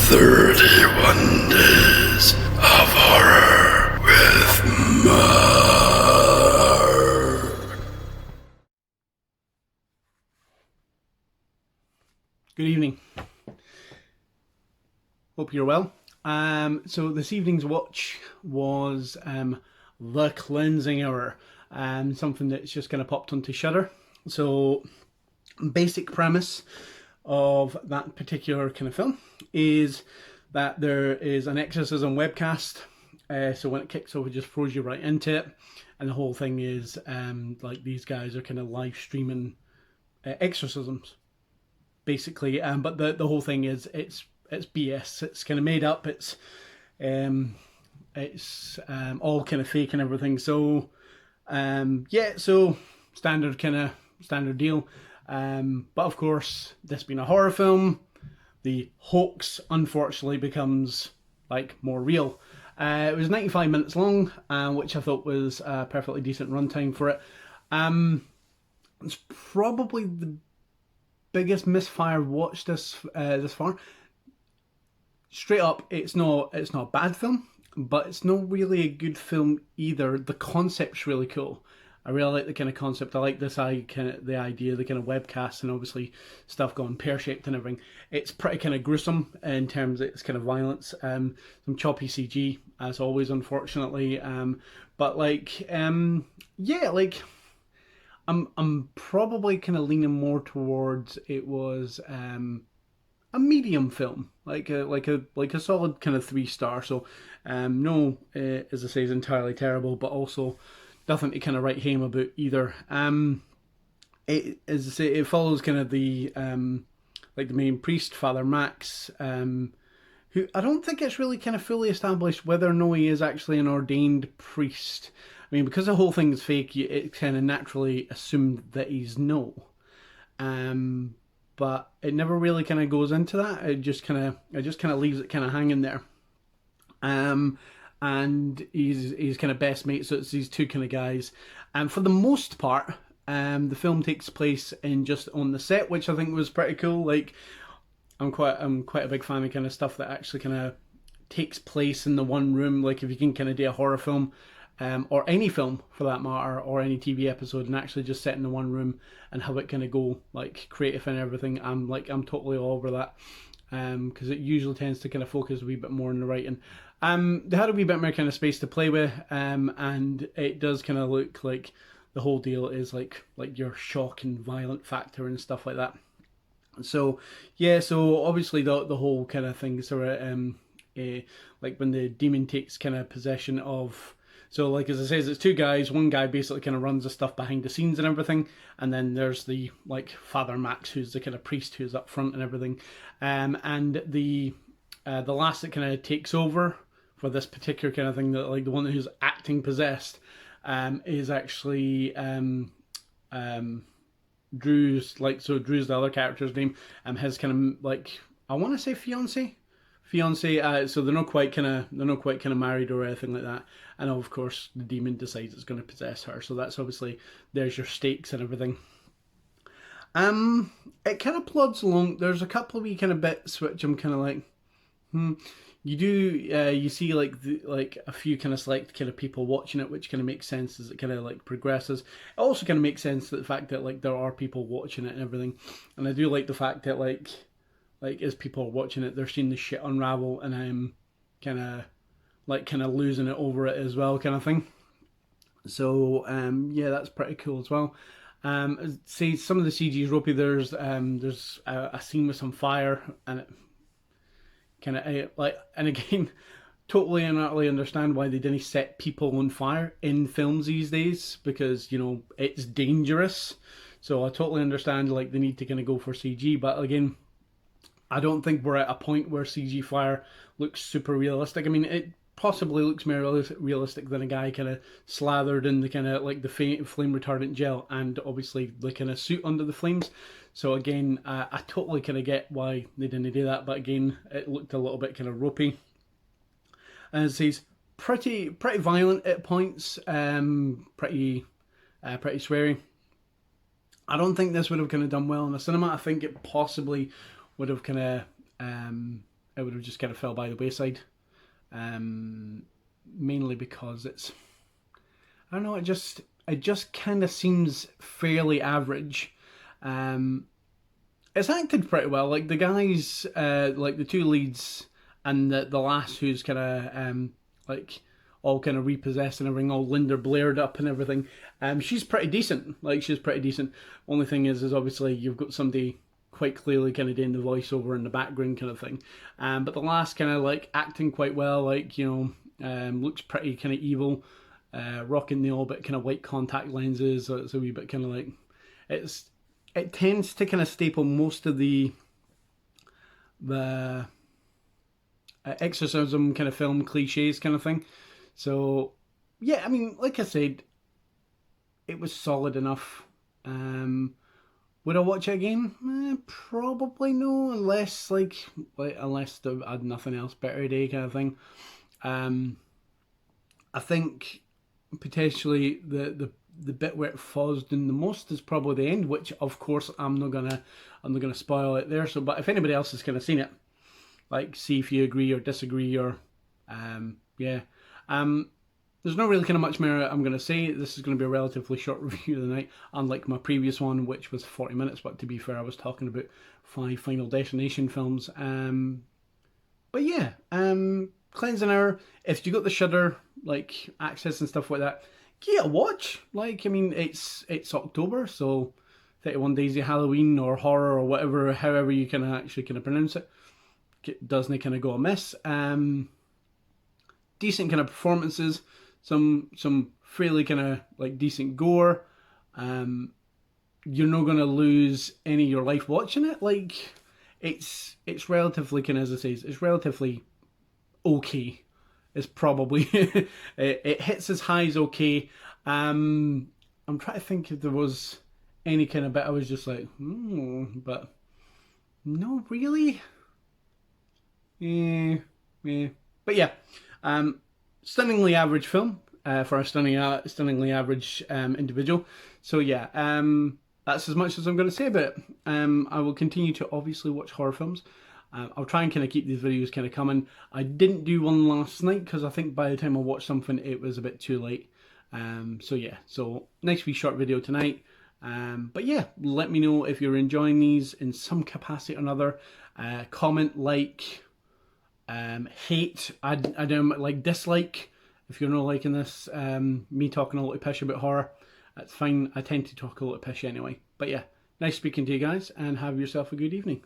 31 Days of Horror with Mark. Good evening. Hope you're well. So this evening's watch was The Cleansing Hour, something that's just kind of popped onto Shudder. So basic premise of that particular kind of film is that there is an exorcism webcast. So when it kicks off, it just throws you right into it, and the whole thing is like these guys are kind of live streaming exorcisms, basically. But the whole thing is it's BS. It's kind of made up. It's all kind of fake and everything. So so standard deal. But of course, this being a horror film, the hoax unfortunately becomes like more real. It was 95 minutes long, which I thought was a perfectly decent runtime for it. It's probably the biggest misfire I've watched this far. Straight up, it's not a bad film, but it's not really a good film either. The concept's really cool. I really like the kind of concept. I like the idea, the kind of webcast, and obviously stuff going pear-shaped and everything. It's pretty kind of gruesome in terms of its kind of violence. Some choppy CG, as always, unfortunately. But I'm probably kind of leaning more towards it was a medium film, like a solid kind of 3-star. So no, as I say, is entirely terrible, but also nothing to kind of write home about either. As I say, it follows kind of the like the main priest, Father Max, who I don't think it's really kind of fully established whether or no he is actually an ordained priest. I mean, because the whole thing is fake, it kind of naturally assumed that he's no. But it never really kind of goes into that. It just kind of leaves it kind of hanging there. And he's kind of best mate, so it's these two kind of guys. And for the most part, the film takes place in just on the set, which I think was pretty cool. Like, I'm quite a big fan of kind of stuff that actually kind of takes place in the one room. Like, if you can kind of do a horror film, or any film for that matter, or any TV episode, and actually just set in the one room and have it kind of go like creative and everything, I'm totally all over that. Because it usually tends to kind of focus a wee bit more on the writing. They had a wee bit more kind of space to play with, and it does kind of look like the whole deal is like your shock and violent factor and stuff like that. So yeah, so obviously the whole kind of thing sort of like when the demon takes kind of possession of. So, like as it says, it's two guys. One guy basically kind of runs the stuff behind the scenes and everything, and then there's the like Father Max, who's the kind of priest who's up front and everything. And the last that kind of takes over for this particular kind of thing, that like the one who's acting possessed, is actually Drew's Drew's the other character's name. His kind of like, I want to say fiance. So they're not quite kind of married or anything like that. And of course, the demon decides it's going to possess her. So that's obviously, there's your stakes and everything. It kind of plods along. There's a couple of wee kind of bits which I'm kind of like, you see like a few kind of select kind of people watching it, which kind of makes sense as it kind of like progresses. It also kind of makes sense that the fact that like there are people watching it and everything. And I do like the fact that like as people are watching it, they're seeing the shit unravel, and I'm kind of losing it over it as well, kind of thing. So yeah, that's pretty cool as well. See, some of the CG is ropey. There's a scene with some fire, and it kind of and again, totally and utterly understand why they didn't set people on fire in films these days, because it's dangerous. So I totally understand like the need to kind of go for CG, but again, I don't think we're at a point where CG fire looks super realistic. I mean, it possibly looks more realistic than a guy kind of slathered in the kind of like the flame retardant gel, and obviously the kind of suit under the flames. So again, I totally kind of get why they didn't do that, but again, it looked a little bit kind of ropey. And it says pretty violent at points, pretty sweary. I don't think this would have kind of done well in the cinema. I think it possibly would have kind of it would have just kind of fell by the wayside. Mainly because I don't know, it just kind of seems fairly average. It's acted pretty well. Like the guys, like the two leads and the lass who's kind of like all kind of repossessed and everything, all Linda Blaired up and everything. She's pretty decent. Like she's pretty decent. Only thing is obviously you've got somebody quite clearly kind of doing the voiceover in the background kind of thing. But the last kind of like acting quite well, like, you know, looks pretty kind of evil, rocking the all bit kind of white contact lenses, so it's a wee bit kind of like, it tends to kind of staple most of the exorcism kind of film cliches kind of thing. So yeah, I mean, like I said, it was solid enough. Would I watch it again? Probably no, unless unless I had nothing else better today kind of thing. I think potentially the bit where it fuzzed in the most is probably the end, which of course I'm not gonna spoil it there. So, but if anybody else has kind of seen it, like, see if you agree or disagree, or yeah. There's not really kind of much more I'm going to say. This is going to be a relatively short review of the night, unlike my previous one, which was 40 minutes. But to be fair, I was talking about 5 Final Destination films. But yeah, Cleansing Hour. If you got the Shudder like access and stuff like that, give it a watch. Like, I mean, it's October, so 31 Days of Halloween or horror or whatever, however you can actually kind of pronounce it, doesn't kind of go amiss. Decent kind of performances. Some fairly kind of like decent gore. You're not going to lose any of your life watching it. Like, it's relatively kind of, as I say, it's relatively okay. It's probably it hits as high as okay. I'm trying to think if there was any kind of bit I was just like, but no, really. Yeah. But yeah. Stunningly average film for a stunningly average individual. So yeah, that's as much as I'm going to say about it. I will continue to obviously watch horror films. I'll try and kind of keep these videos kind of coming. I didn't do one last night because I think by the time I watched something it was a bit too late. So yeah, so nice wee short video tonight. But yeah, let me know if you're enjoying these in some capacity or another. Comment, like, hate, I don't like, dislike if you're not liking this, me talking a lot of pish about horror. That's fine, I tend to talk a lot of pish anyway. But yeah, nice speaking to you guys, and have yourself a good evening.